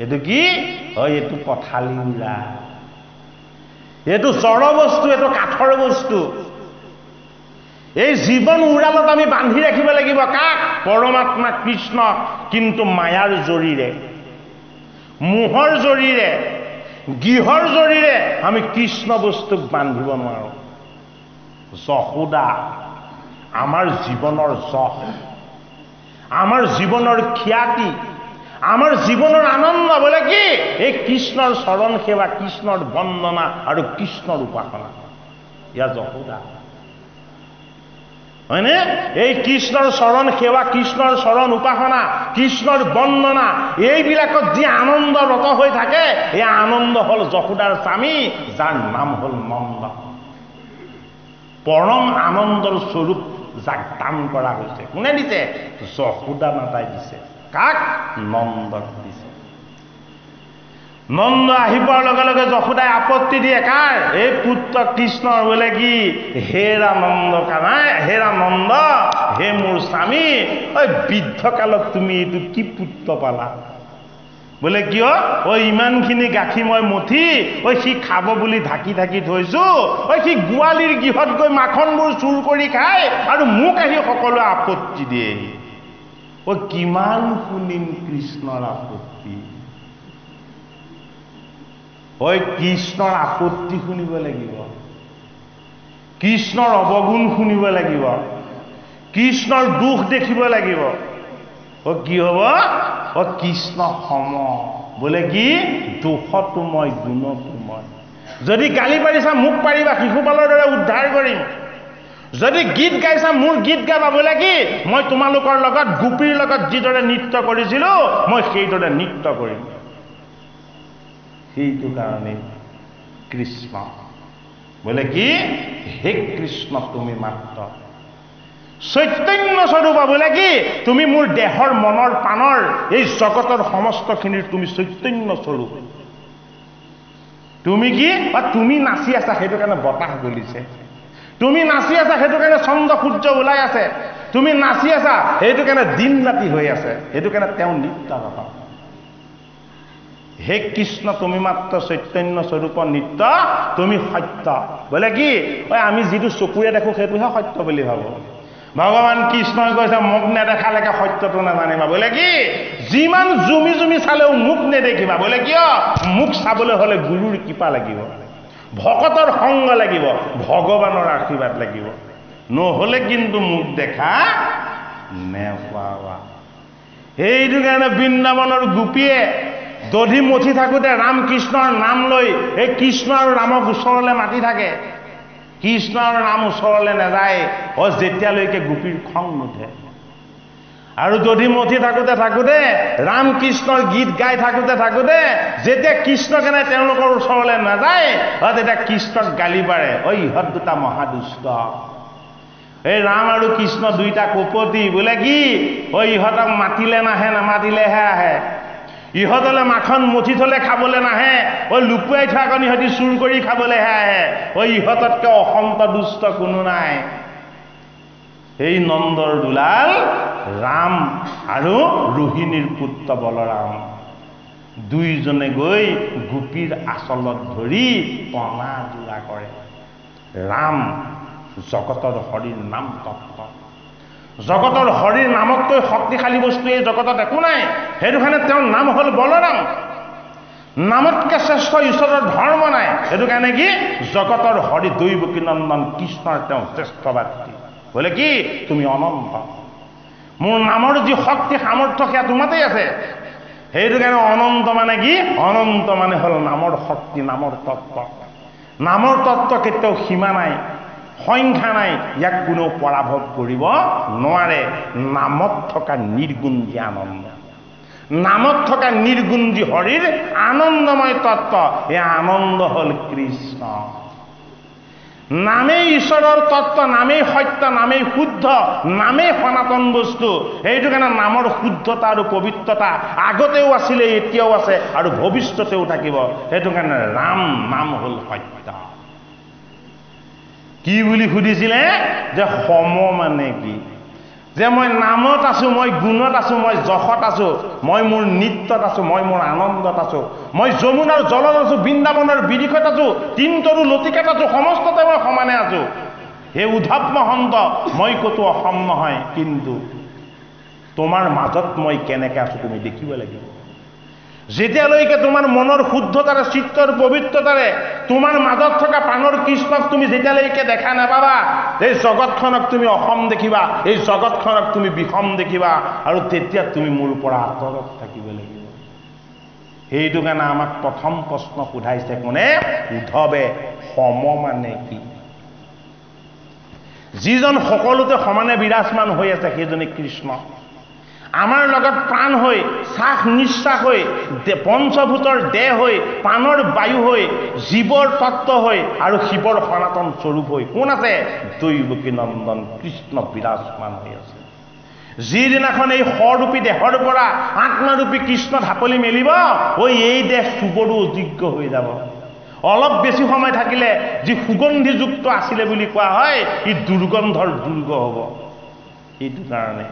এইটো কি হয় এইটো পথালি উৰা এইটো জড় বস্তু এইটো কাঠৰ বস্তু এই জীৱন উৰালত আমি বান্ধি ৰাখিব লাগিব কাক পৰমাত্মা কৃষ্ণ কিন্তু মায়াৰ জৰিৰে মোহৰ জৰিৰে গৃহৰ জৰিৰে আমি কৃষ্ণ বস্তুক বান্ধিব নোৱাৰো যশোদা আমাৰ জীৱনৰ যশ আমাৰ জীৱনৰ খ্যাতি আমাৰ জীৱনৰ আনন্দ বলে কি এই কৃষ্ণৰ চৰণ সেৱা কৃষ্ণৰ বন্দনা আৰু কৃষ্ণৰ উপাসনা ইয়া যশোদা হয়নে এই কৃষ্ণৰ চৰণ সেৱা কৃষ্ণৰ চৰণ উপাসনা কৃষ্ণৰ বন্দনা এইবিলাকত যি আনন্দ ৰত হৈ থাকে এই আনন্দ হল যশোদাৰ স্বামী যাৰ নাম হল নন্দ পৰম আনন্দৰ স্বৰূপ যাক দান কৰা হৈছে কোনে দিছে যশোদা মাতাই দিছে কাক নন্দক দিছে নন্দ আহি পোৱাৰ লগে লগে যশোদাই আপত্তি দিয়ে কাৰ এই পুত্ৰ কৃষ্ণৰ বোলে কি হেৰা নন্দ কানাই হেৰা নন্দ হে মোৰ স্বামী ঐ বৃদ্ধ কালত তুমি এইটো কি পুত্ৰ পালা বোলে কিয় ঐ ইমানখিনি গাখীৰ মই মঠি ঐ সি খাব বুলি ঢাকি ঢাকি থৈছো ঐ সি গোৱালিৰ গৃহত গৈ মাখনবোৰ চুৰ কৰি খায় আৰু মোক আহি সকলোৱে আপত্তি দিয়ে ঐ কিমান শুনিম কৃষ্ণৰ আপত্তি ঐ কৃষ্ণৰ আপত্তি শুনিব লাগিব কৃষ্ণৰ অৱগুণ শুনিব লাগিব কৃষ্ণৰ দুখ দেখিব লাগিব ও কি হ'ব ও কৃষ্ণ সম বোলে কি দুখতো মই গুণতো মই যদি গালি পাৰিছা মোক পাৰিবা শিশুপালৰ দৰে উদ্ধাৰ কৰিম যদি গীত গাইছা মোৰ গীত গাবা বোলে কি মই তোমালোকৰ লগত গোপীৰ লগত যিদৰে নৃত্য কৰিছিলো মই সেইদৰে নৃত্য কৰিম সেইটো কাৰণে কৃষ্ণ বোলে কি হে কৃষ্ণ তুমি মাত্ৰ চৈতন্য স্বৰূপ বোলে কি তুমি মোৰ দেহৰ মনৰ প্ৰাণৰ এই জগতৰ সমস্তখিনিৰ তুমি চৈতন্য স্বৰূপ তুমি কি তুমি নাচি আছা সেইটো কাৰণে বতাহ বলিছে তুমি নাচি আছা সেইটো কাৰণে চন্দ্ৰ সূৰ্য ওলাই আছে তুমি নাচি আছা সেইটো কাৰণে দিন ৰাতি হৈ আছে সেইটো কাৰণে তেওঁ নিত্য ৰত হে কৃষ্ণ তুমি মাত্ৰ চৈতন্য স্বৰূপ নিত্য তুমি সত্য বোলে কি আমি যিটো চকুৰে দেখো সেইটোহে সত্য বুলি ভাবো ভগৱান কৃষ্ণই কৈছে মোক নেদেখালৈকে সত্যটো নাজানিবা বোলে কি যিমান জুমি জুমি চালেও মোক নেদেখিবা বোলে কিয় মোক চাবলৈ হলে গুৰুৰ কৃপা লাগিব ভকতৰ সংগ লাগিব ভগৱানৰ আশীৰ্বাদ লাগিব নহলে কিন্তু মোক দেখা নেপাবা সেইটো কাৰণে বৃন্দাবনৰ গোপীয়ে দধি মঠি থাকোঁতে ৰাম কৃষ্ণৰ নাম লৈ এই কৃষ্ণ আৰু ৰামক ওচৰলৈ মাতি থাকে কৃষ্ণ আৰু ৰাম ওচৰলৈ নাযায় যেতিয়ালৈকে গোপীৰ খং নুঠে আৰু দধি মঠি থাকোঁতে থাকোঁতে ৰাম কৃষ্ণৰ গীত গাই থাকোঁতে থাকোঁতে যেতিয়া কৃষ্ণকে নাই তেওঁলোকৰ ওচৰলৈ নাযায় তেতিয়া কৃষ্ণক গালি পাৰে ইহঁত দুটা মহাদুষ্ট এই ৰাম আৰু কৃষ্ণ দুইটা কপতি বোলে কি ইহঁতক মাতিলে নাহে নামাতিলেহে আহে ইহঁতলে মাখন মুঠি থলে খাবলৈ নাহে লুকুৱাই থোৱাকণ ইহঁতি চুৰ কৰি খাবলৈহে আহে ইহঁততকৈ অসন্ত দুষ্ট কোনো নাই এই নন্দৰ দুলাল ৰাম আৰু ৰোহিণীৰ পুত্ৰ বলৰাম দুইজনে গৈ গোপীৰ আচলত ধৰি পনা জোৰা কৰে ৰাম জগতৰ হৰিৰ নাম তত্ত্ব জগতৰ হৰিৰ নামতকৈ শক্তিশালী বস্তু এই জগতত একো নাই সেইটো কাৰণে তেওঁৰ নাম হ'ল বলৰাম নামতকৈ শ্ৰেষ্ঠ ঈশ্বৰৰ ধৰ্ম নাই সেইটো কাৰণে কি জগতৰ হৰি দৈৱকী নন্দন কৃষ্ণৰ তেওঁ শ্ৰেষ্ঠ ভাতৃ বোলে কি তুমি অনন্ত মোৰ নামৰ যি শক্তি সামৰ্থ্য সেয়া তোমাতেই আছে সেইটো কাৰণে অনন্ত মানে কি অনন্ত মানে হ'ল নামৰ শক্তি নামৰ তত্ত্ব নামৰ তত্ত্ব কেতিয়াও সীমা নাই সংখ্যা নাই ইয়াক কোনেও পৰাভৱ কৰিব নোৱাৰে নামত থকা নিৰ্গুণ যি আনন্দ নামত থকা নিৰ্গুণ যি হৰিৰ আনন্দময় তত্ত্ব এই আনন্দ হ'ল কৃষ্ণ নামেই ঈশ্বৰৰ তত্ত্ব নামেই সত্য নামেই শুদ্ধ নামেই সনাতন বস্তু সেইটো কাৰণে নামৰ শুদ্ধতা আৰু পবিত্ৰতা আগতেও আছিলে এতিয়াও আছে আৰু ভৱিষ্যতেও থাকিব সেইটো কাৰণে ৰাম নাম হ'ল সত্য কি বুলি সুধিছিলে যে সম মানে কি, যে মই নামত আছো, মই গুণত আছো, মই যশত আছো, মই মোৰ নৃত্যত আছো, মই মোৰ আনন্দত আছো, মই যমুনাৰ জলত আছো, বৃন্দাবনৰ বিৰিখত আছো, তিনতৰু লতিকাত আছো, সমস্ততে মই সমানে আছো। হে উদ্ধৱ মহন্ত, মই ক'তো অসম নহয়, কিন্তু তোমাৰ মাজত মই কেনেকে আছো তুমি দেখিব লাগিব। যেতিয়ালৈকে তোমাৰ মনৰ শুদ্ধতাৰে, চিত্তৰ পবিত্ৰতাৰে তোমাৰ মাজত থকা প্ৰাণৰ কৃষ্ণক তুমি যেতিয়ালৈকে দেখা নাপাবা, এই জগতখনক তুমি অসম দেখিবা, এই জগতখনক তুমি বিষম দেখিবা, আৰু তেতিয়া তুমি মোৰ পৰা আঁতৰত থাকিব লাগিব। সেইটো কাৰণে আমাক প্ৰথম প্ৰশ্ন সোধাইছে কোনে? উদ্ধৱে, সম মানে কি? যিজন সকলোতে সমানে বিৰাজমান হৈ আছে সেইজনে কৃষ্ণ। আমাৰ লগত প্ৰাণ হৈ, শ্বাস নিশ্বাস হৈ, পঞ্চভূতৰ দেহ হৈ, প্ৰাণৰ বায়ু হৈ, জীৱৰ তত্ত্ব হৈ আৰু শিৱৰ সনাতন স্বৰূপ হৈ কোন আছে? দৈৱকী নন্দন কৃষ্ণ বিৰাজমান হৈ আছে। যিদিনাখন এই সৰূপী দেহৰ পৰা আত্মাৰূপী কৃষ্ণ ঢাপলি মেলিব, এই দেহ চুবৰো অযোগ্য হৈ যাব। অলপ বেছি সময় থাকিলে যি সুগন্ধিযুক্ত আছিলে বুলি কোৱা হয়, ই দুৰ্গন্ধৰ দুৰ্গ হ'ব। এইটো কাৰণে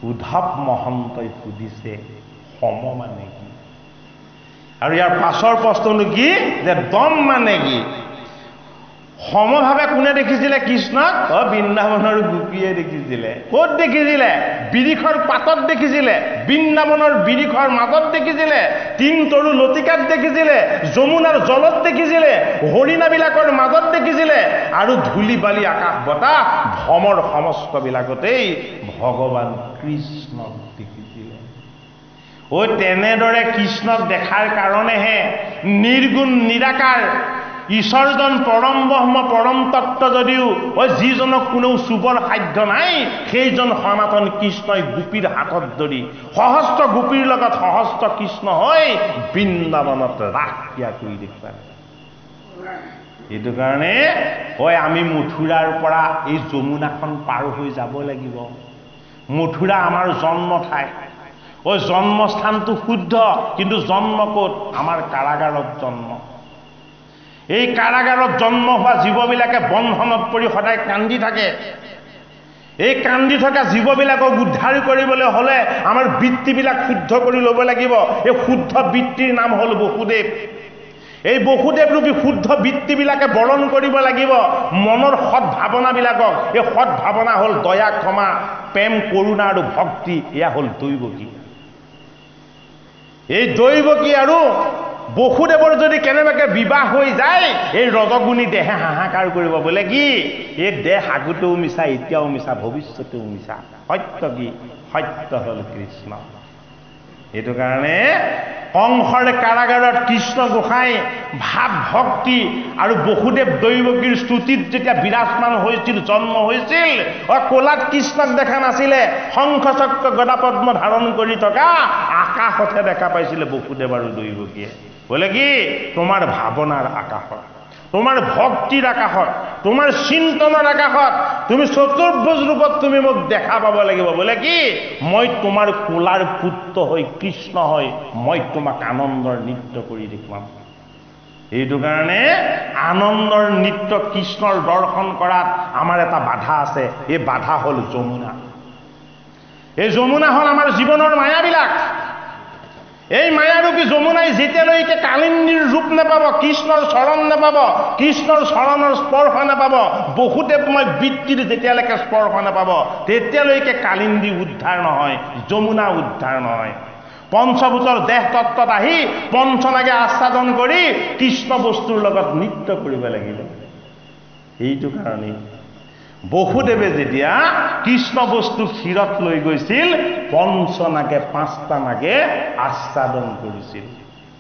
উদ্ধৱ মহন্তই সুধিছে সম মানে কি? আৰু ইয়াৰ পাছৰ প্ৰশ্নটো কি? যে দম মানে কি? সমভাৱে কোনে দেখিছিলে কৃষ্ণক? বৃন্দাবনৰ গোপীয়ে দেখিছিলে। ক'ত দেখিছিলে? বিৰিখৰ পাতত দেখিছিলে, বৃন্দাবনৰ বিৰিখৰ মাজত দেখিছিলে, তিনতৰু লতিকাত দেখিছিলে, যমুনাৰ জলত দেখিছিলে, হৰিণাবিলাকৰ মাজত দেখিছিলে, আৰু ধূলি বালি আকাশ বতাহ ভ্ৰমৰ সমস্তবিলাকতেই ভগৱান কৃষ্ণক দেখিছিলে। তেনেদৰে কৃষ্ণক দেখাৰ কাৰণেহে নিৰ্গুণ নিৰাকাৰ ঈশ্বৰজন পৰম ব্ৰহ্ম পৰম তত্ত্ব যদিও যিজনক কোনেও চুবৰ সাধ্য নাই, সেইজন সনাতন কৃষ্ণই গোপীৰ হাতত ধৰি সহস্ৰ গোপীৰ লগত সহস্ৰ কৃষ্ণ হৈ বৃন্দাবনত ৰাস ক্ৰিয়া কৰি দেখুৱালে। সেইটো কাৰণে আমি মথুৰাৰ পৰা এই যমুনাখন পাৰ হৈ যাব লাগিব। মথুৰা আমাৰ জন্ম ঠাই। জন্মস্থানটো শুদ্ধ, কিন্তু জন্ম ক'ত? আমাৰ কাৰাগাৰত জন্ম। এই কাৰাগাৰত জন্ম হোৱা জীৱবিলাকে বন্ধনত পৰি সদায় কান্দি থাকে। এই কান্দি থকা জীৱবিলাকক উদ্ধাৰ কৰিবলৈ হ'লে আমাৰ বৃত্তিবিলাক শুদ্ধ কৰি ল'ব লাগিব। এই শুদ্ধ বৃত্তিৰ নাম হ'ল বসুদেৱ। এই বসুদেৱ ৰূপী শুদ্ধ বৃত্তিবিলাকে বৰণ কৰিব লাগিব মনৰ সৎ ভাৱনাবিলাকক। এই সৎ ভাৱনা হ'ল দয়া, ক্ষমা, প্ৰেম, কৰোণা আৰু ভক্তি। এয়া হ'ল দৈৱকী। এই দৈৱকী আৰু বসুদেৱৰ যদি কেনেবাকে বিবাহ হৈ যায়, এই ৰজগুণী দেহে হাহাকাৰ কৰিব। বোলে কি? এই দেহ আগতেও মিছা, এতিয়াও মিছা, ভৱিষ্যতেও মিছা। সত্য কি? সত্য হ'ল কৃষ্ণ। এইটো কাৰণে কংসৰ কাৰাগাৰত কৃষ্ণ গোসাঁই ভাৱ ভক্তি আৰু বসুদেৱ দৈৱকীৰ স্তুতিত যেতিয়া বিৰাজমান হৈছিল, জন্ম হৈছিল, কোলাত কৃষ্ণক দেখা নাছিলে, শংখ চক্ৰ গদা পদ্ম ধাৰণ কৰি থকা আকাশতহে দেখা পাইছিলে বসুদেৱ আৰু দৈৱকীয়ে। বোলে কি? তোমাৰ ভাৱনাৰ আকাশত, তোমাৰ ভক্তিৰ আকাশত, তোমাৰ চিন্তনৰ আকাশত তুমি চতুৰ্ভুজ ৰূপত তুমি মোক দেখা পাব লাগিব। বোলে কি? মই তোমাৰ কোলাৰ পুত্ৰ হৈ, কৃষ্ণ হৈ মই তোমাক আনন্দৰ নৃত্য কৰি দেখুৱাম। এইটো কাৰণে আনন্দৰ নৃত্য কৃষ্ণৰ দৰ্শন কৰাত আমাৰ এটা বাধা আছে। এই বাধা হ'ল যমুনা। এই যমুনা হ'ল আমাৰ জীৱনৰ মায়াবিলাক। এই মায়াৰূপী যমুনাই যেতিয়ালৈকে কালিন্দীৰ ৰূপ নাপাব, কৃষ্ণৰ চৰণ নাপাব, কৃষ্ণৰ চৰণৰ স্পৰ্শ নাপাব, বসুদেৱময় বৃত্তিৰ যেতিয়ালৈকে স্পৰ্শ নাপাব, তেতিয়ালৈকে কালিন্দী উদ্ধাৰ নহয়, যমুনা উদ্ধাৰ নহয়। পঞ্চভূতৰ দেহ তত্ত্বত আহি পঞ্চনাগে আস্বাদন কৰি কৃষ্ণ বস্তুৰ লগত নৃত্য কৰিব লাগিব। এইটো কাৰণেই বসুদেৱে যেতিয়া কৃষ্ণ বস্তু ক্ষীৰত লৈ গৈছিল, পঞ্চনাগে, পাঁচটা নাগে আস্বাদন কৰিছিল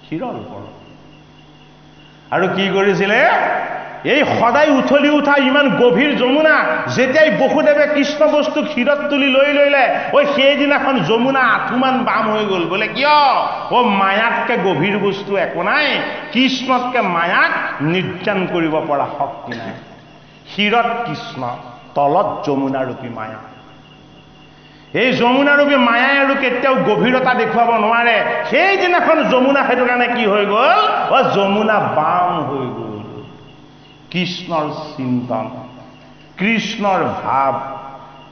ক্ষীৰৰ ওপৰত। আৰু কি কৰিছিলে? এই সদায় উঠলি উঠা ইমান গভীৰ যমুনা যেতিয়াই বসুদেৱে কৃষ্ণ বস্তু ক্ষীৰত তুলি লৈ ললে, সেইদিনাখন যমুনা আঁঠুমান বাম হৈ গ'ল। বোলে কিয়? মায়াতকে গভীৰ বস্তু একো নাই, কৃষ্ণতকে মায়াক নিৰ্যান কৰিব পৰা শক্তি নাই। ক্ষীৰত কৃষ্ণ, তলত যমুনাৰূপী মায়া। এই যমুনাৰূপী মায়াই আৰু কেতিয়াও গভীৰতা দেখুৱাব নোৱাৰে। সেইদিনাখন যমুনা সেইটো কাৰণে কি হৈ গ'ল? যমুনা বাম হৈ গ'ল। কৃষ্ণৰ চিন্তন, কৃষ্ণৰ ভাৱ,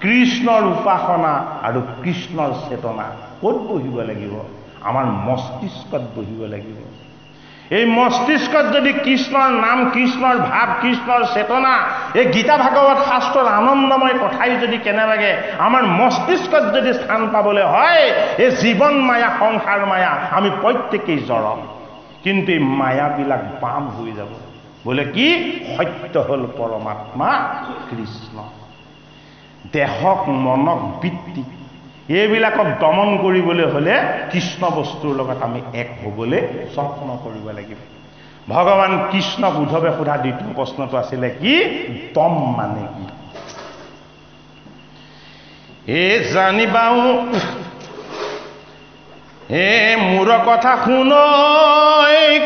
কৃষ্ণৰ উপাসনা আৰু কৃষ্ণৰ চেতনা ক'ত বহিব লাগিব? আমাৰ মস্তিষ্কত বহিব লাগিব। এই মস্তিষ্কত যদি কৃষ্ণৰ নাম, কৃষ্ণৰ ভাৱ, কৃষ্ণৰ চেতনা, এই গীতা ভাগৱত শাস্ত্ৰৰ আনন্দময় কথাই যদি কেনেবাকে আমাৰ মস্তিষ্কত যদি স্থান পাবলৈ হয়, এই জীৱন মায়া, সংসাৰ মায়া, আমি প্ৰত্যেকেই জড়। কিন্তু এই মায়াবিলাক বাম হৈ যাব। বোলে কি? সত্য হ'ল পৰমাত্মা কৃষ্ণ। দেহক, মনক, বৃত্তিক এইবিলাকক দমন কৰিবলৈ হ'লে কৃষ্ণ বস্তুৰ লগত আমি এক হ'বলৈ যত্ন কৰিব লাগিব। ভগৱান কৃষ্ণক উদ্ধৱে সোধা দ্বিতীয় প্ৰশ্নটো আছিলে কি? দম মানে কি? জানিবাও মোৰ কথা শুন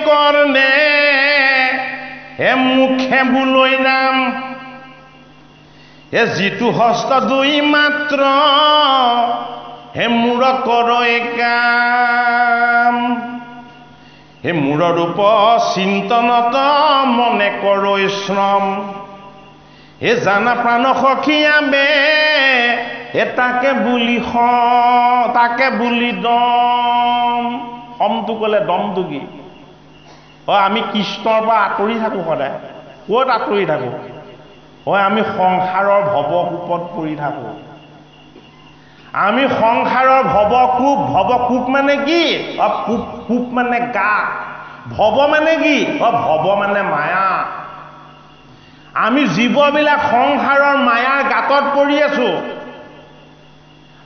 কৰ্ণে, মুখে বোলৈ নাম, যিটো হস্ত দুই মাত্ৰ, মূৰ কৰ কাম, মূৰ ৰূপ চিন্তনত মনে কৰ শ্ৰম, জানা প্ৰাণ সখীয়া বে, তাকে বুলি দম। সমটো ক'লে দমটো কি? আমি কৃষ্ণৰ পৰা আঁতৰি থাকো সদায়। ক'ত আঁতৰি থাকো? আমি সংসাৰৰ ভৱকূপত পৰি থাকো। আমি সংসাৰৰ ভৱকূপ। ভৱকূপ মানে কি? কূপ মানে গা। ভৱ মানে কি? ভৱ মানে মায়া। আমি জীৱবিলাক সংসাৰৰ মায়াৰ গাঁতত পৰি আছো।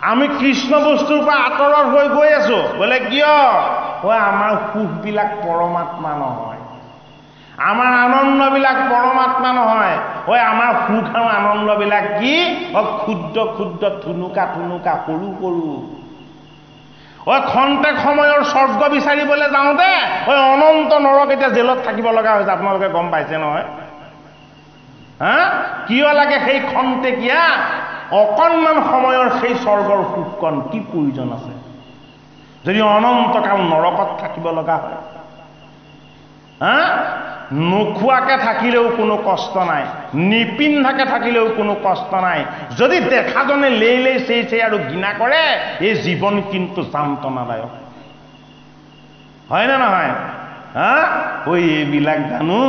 আমি কৃষ্ণ বস্তুৰ পৰা আঁতৰত হৈ গৈ আছো। বোলে কিয়? আমাৰ সুখবিলাক পৰমাত্মা নহয়, আমাৰ আনন্দবিলাক পৰমাত্মা নহয়। আমাৰ সুখ আৰু আনন্দবিলাক কি? ক্ষুদ্ৰ ক্ষুদ্ৰ, থুনুকা থুনুকা, সৰু সৰু। খন্তেক সময়ৰ স্বৰ্গ বিচাৰিবলৈ যাওঁতে অনন্ত নৰক এতিয়া জেলত থাকিব লগা হৈছে। আপোনালোকে গম পাইছে নহয়? কিয় লাগে সেই খন্তেকীয়া অকণমান সময়ৰ সেই স্বৰ্গৰ সুখকণ? কি প্ৰয়োজন আছে যদি অনন্তকাল নৰকত থাকিব লগা হয়? নোখোৱাকে থাকিলেও কোনো কষ্ট নাই, নিপিন্ধাকে থাকিলেও কোনো কষ্ট নাই। যদি দেখাজনে লেই লেই চেই চেই আৰু ঘৃণা কৰে, এই জীৱন কিন্তু যান্তনাদায়ক। হয় নে নহয়? এইবিলাক জানো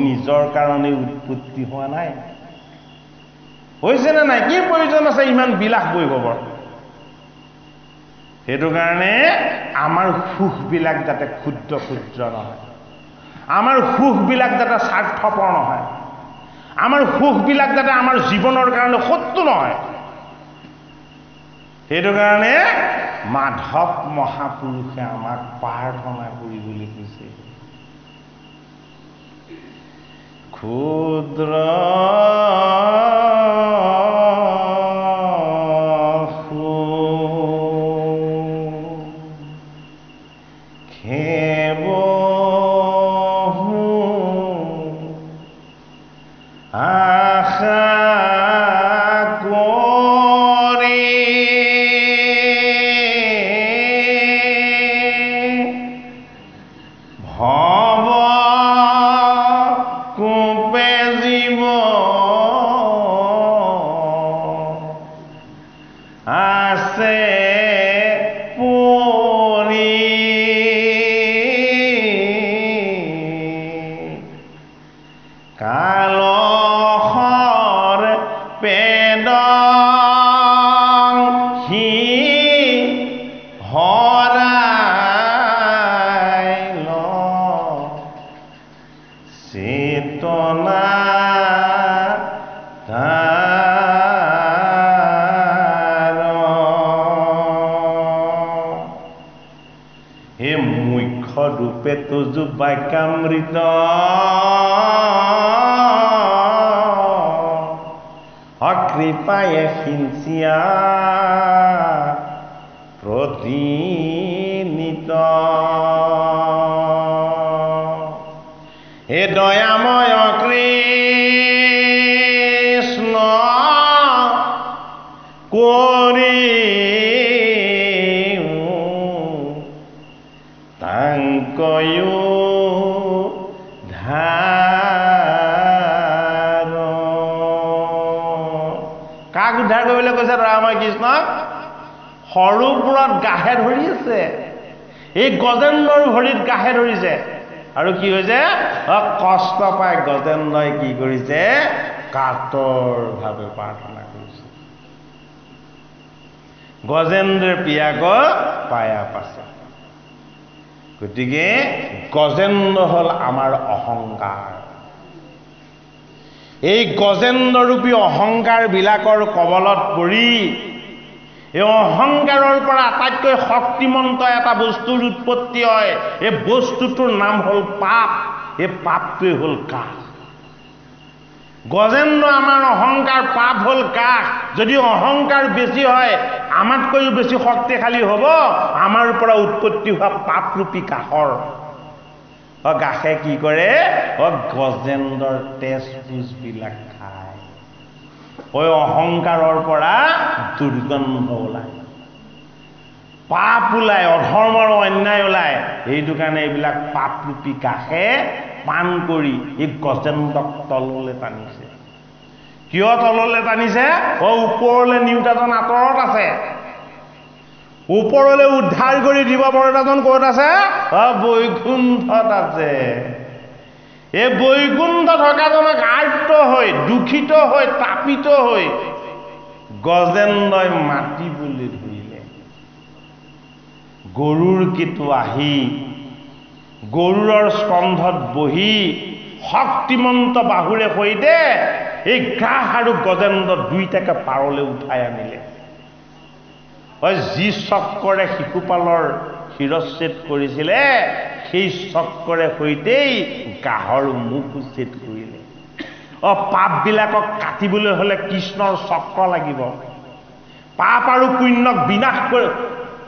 নিজৰ কাৰণে উৎপত্তি হোৱা নাই? হৈছে নে নাই? কি প্ৰয়োজন আছে ইমান বিলাস বৈভৱৰ? সেইটো কাৰণে আমাৰ সুখবিলাক যাতে ক্ষুদ্ৰ ক্ষুদ্ৰ নহয়, আমাৰ সুখবিলাক যাতে স্বাৰ্থপৰ নহয়, আমাৰ সুখবিলাক যাতে আমাৰ জীৱনৰ কাৰণে শত্ৰু নহয়, সেইটো কাৰণে মাধৱ মহাপুৰুষে আমাক প্ৰাৰ্থনা কৰিবলৈ কৈছে। ক্ষুদ্ৰ তুজু বাক্যামৃত অকৃপায়ে সিঞ্চিয়া প্ৰতিনিত। হে দয়াময় কৃষ্ণ কৰি তাংকয়ো ধাৰ কাক উদ্ধাৰ কৰিবলৈ কৈছে ৰামকৃষ্ণক? সৰুবোৰত গাহে ধৰি আছে, এই গজেন্দ্ৰৰ ভৰিত গাহে ধৰিছে। আৰু কি হৈছে? কষ্ট পাই গজেন্দ্ৰই কি কৰিছে? কাতৰভাৱে প্ৰাৰ্থনা কৰিছে। গজেন্দ্ৰৰ পিয়াক পায়া পাছে। গতিকে গজেন্দ্ৰ হ'ল আমাৰ অহংকাৰ। এই গজেন্দ্ৰৰূপী অহংকাৰ বিলাকৰ কবলত পৰি এই অহংকাৰৰ পৰা আটাইতকৈ শক্তিমন্ত এটা বস্তুৰ উৎপত্তি হয়। এই বস্তুটোৰ নাম হ'ল পাপ। এই পাপটোৱে হ'ল কাহ। গজেন্দ্ৰ আমাৰ অহংকাৰ, পাপ হ'ল কাহ। যদি অহংকাৰ বেছি হয়, আমাতকৈও বেছি শক্তিশালী হ'ব আমাৰ পৰা উৎপত্তি হোৱা পাপৰূপী কাহৰ। গাহে কি কৰে? গজেন্দ্ৰৰ তেজ পুজবিলাক খায়। অহংকাৰৰ পৰা দুৰ্গন্ধ ওলায়, পাপ ওলায়, অধৰ্মৰ অন্যায় ওলায়। সেইটো কাৰণে এইবিলাক পাপৰূপী কাহে পান কৰি এই গজেন্দ্ৰক তললৈ টানিছে। কিয় তললৈ টানিছে? ওপৰলৈ নিওঁতাজন আঁতৰত আছে। ওপৰলৈ উদ্ধাৰ কৰি দিব পৰাজন ক'ত আছে? বৈকুণ্ঠত আছে। এই বৈকুণ্ঠ থকাজনক আৰ্ত হৈ, দুখিত হৈ, তাপিত হৈ গজেন্দ্ৰই মাতিবলৈ ধৰিলে। গৰুৰ কিটো আহি গৰুৰৰ স্কন্ধত বহি শক্তিমন্ত বাহুৰে সৈতে এই কাহ আৰু গজেন্দ্ৰ দুইটাকে পাৰলৈ উঠাই আনিলে। যি চক্ৰে শিশুপালৰ শিৰচ্ছেদ কৰিছিলে, সেই চক্ৰে সৈতেই গাহৰ মুখ উচ্ছেদ কৰিলে। পাপবিলাকক কাটিবলৈ হ'লে কৃষ্ণৰ চক্ৰ লাগিব। পাপ আৰু পুণ্যক বিনাশ কৰি,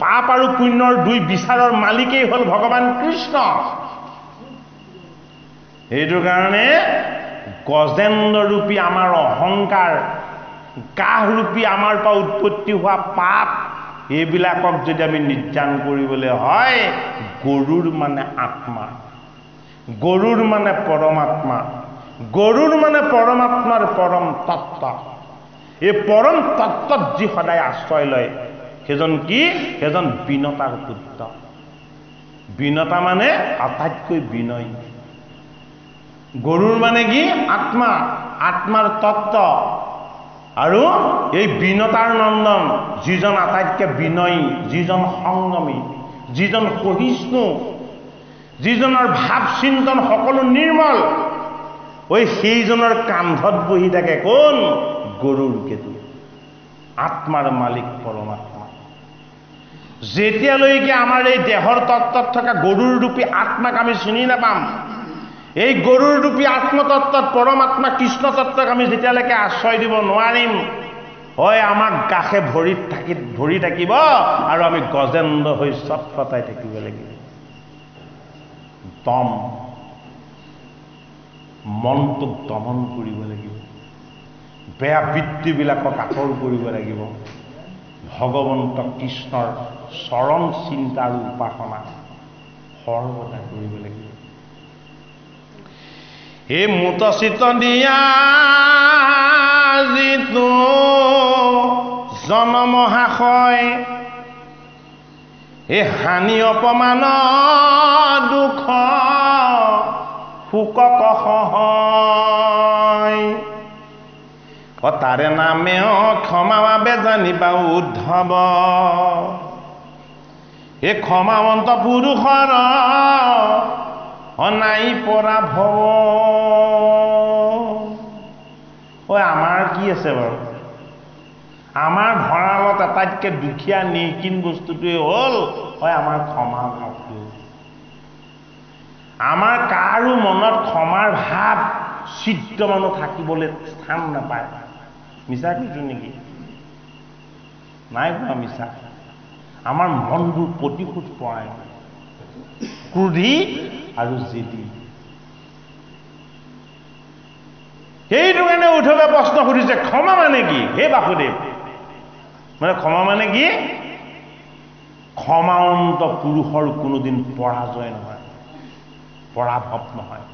পাপ আৰু পুণ্যৰ দুই বিচাৰৰ মালিকেই হ'ল ভগৱান কৃষ্ণ। সেইটো কাৰণে গজেন্দ্ৰৰূপী আমাৰ অহংকাৰ, কাহৰূপী আমাৰ পৰা উৎপত্তি হোৱা পাপ, এইবিলাকক যদি আমি নিৰ্যাণ কৰিবলৈ হয়, গৰুৰ মানে আত্মা, গৰুৰ মানে পৰমাত্মা, গৰুৰ মানে পৰমাত্মাৰ পৰম তত্ত্ব। এই পৰম তত্ত্বত যি সদায় আশ্ৰয় লয়, সেইজন কি? সেইজন বিনতাৰ পুত্ৰ। বিনতা মানে আটাইতকৈ বিনয়ী। গৰুৰ মানে কি? আত্মা, আত্মাৰ তত্ত্ব। আৰু এই বিনতাৰ নন্দন, যিজন আটাইতকৈ বিনয়ী, যিজন সংযমী, যিজন সহিষ্ণু, যিজনৰ ভাৱ চিন্তন সকলো নিৰ্মল, সেইজনৰ কান্ধত বহি থাকে কোন? গৰুৰ কেতু। আত্মাৰ মালিক পৰমাত্মা। যেতিয়ালৈকে আমাৰ এই দেহৰ তত্ত্বত থকা গৰুৰ ৰূপী আত্মাক আমি চিনি নাপাম, এই গৰুৰ ৰূপী আত্মতত্ত্বত পৰমাত্মা কৃষ্ণ তত্ত্বক আমি যেতিয়ালৈকে আশ্ৰয় দিব নোৱাৰিম, আমাক গাখে ভৰি থাকিব আৰু আমি গজেন্দ্ৰ হৈ চটফটাই থাকিব লাগিব। দম, মনটোক দমন কৰিব লাগিব, বেয়া বৃত্তিবিলাকক আঁতৰ কৰিব লাগিব, ভগৱন্ত কৃষ্ণৰ চৰণ চিন্তা আৰু উপাসনা সৰ্বদা কৰিব লাগিব। এই মুতচিত দিয়া যিটো জনমহাশয়, এই হানি অপমান দুখ শোকক সহায়, তাৰে নামে ক্ষমা বাবে জানিবা উদ্ধৱ। এই ক্ষমাৱন্ত পুৰুষৰ নাই পৰা ভৱ। আমাৰ কি আছে বাৰু? আমাৰ ভঁৰালত আটাইতকৈ দুখীয়া নিৰ্কিন বস্তুটোৱে হ'ল আমাৰ ক্ষমা ভাৱটো। আমাৰ কাৰো মনত ক্ষমাৰ ভাৱ চিত্ৰ মানুহ থাকিবলৈ স্থান নাপায়। মিছা কৈছো নেকি? নাই কোৱা মিছা। আমাৰ মনবোৰ প্ৰতিশোধ পৰায়ণ, ক্ৰোধী আৰু জেদী। সেইটো কাৰণে উদ্ধৱে প্ৰশ্ন সুধিছে, ক্ষমা মানে কি? হে বাসুদেৱ, মানে ক্ষমা মানে কি? ক্ষমাৱন্ত পুৰুষৰ কোনোদিন পৰাজয় নহয়, পৰাভৱ নহয়।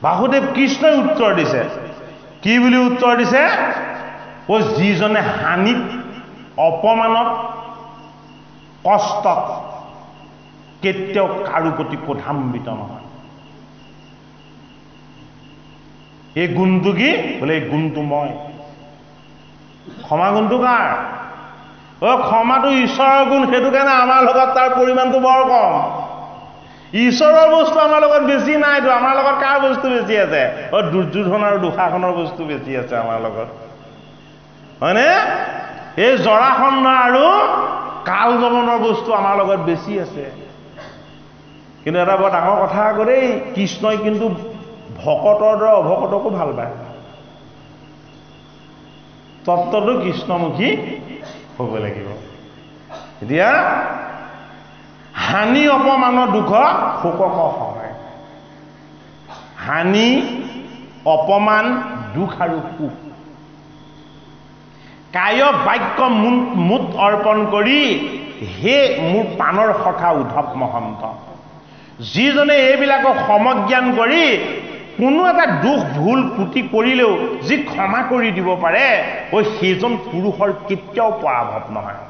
বাসুদেৱ কৃষ্ণই উত্তৰ দিছে, কি বুলি উত্তৰ দিছে? ও যিজনে হানিত অপমানত কষ্টত কেতিয়াও কাৰো প্ৰতি ক্ৰোধান্বিত নহয়। এই গুণটো কি? বোলে এই গুণটো মই। ক্ষমা গুণটো কাৰ? ক্ষমাটো ঈশ্বৰৰ গুণ, সেইটো কাৰণে আমাৰ লগত তাৰ পৰিমাণটো বৰ কম। ঈশ্বৰৰ বস্তু আমাৰ লগত বেছি নাইতো। আমাৰ লগত কাৰ বস্তু বেছি আছে? দুৰ্যোধন আৰু দুঃশাসনৰ বস্তু বেছি আছে আমাৰ লগত, হয়নে? এই জৰাসন্ধ আৰু কাল দমনৰ বস্তু আমাৰ লগত বেছি আছে। কিন্তু এটা বৰ ডাঙৰ কথা আকৌ দেই, কৃষ্ণই কিন্তু ভকতৰ দৰে অভকতকো ভাল পায়। তত্ত্বটো কৃষ্ণমুখী হ'ব লাগিব। এতিয়া হানি অপমানৰ দুখ শোকক হয়। হানি অপমান দুখ আৰু সুখ কায় বাক্য মুঠ অৰ্পণ কৰি হে মোৰ প্ৰাণৰ সখা উদ্ধৱ মহন্ত। যিজনে এইবিলাকক সমজ্ঞান কৰি কোনো এটা দুখ ভুল ক্ৰুটি কৰিলেও যি ক্ষমা কৰি দিব পাৰে, সেইজন পুৰুষৰ কেতিয়াও পৰাভৱ নহয়।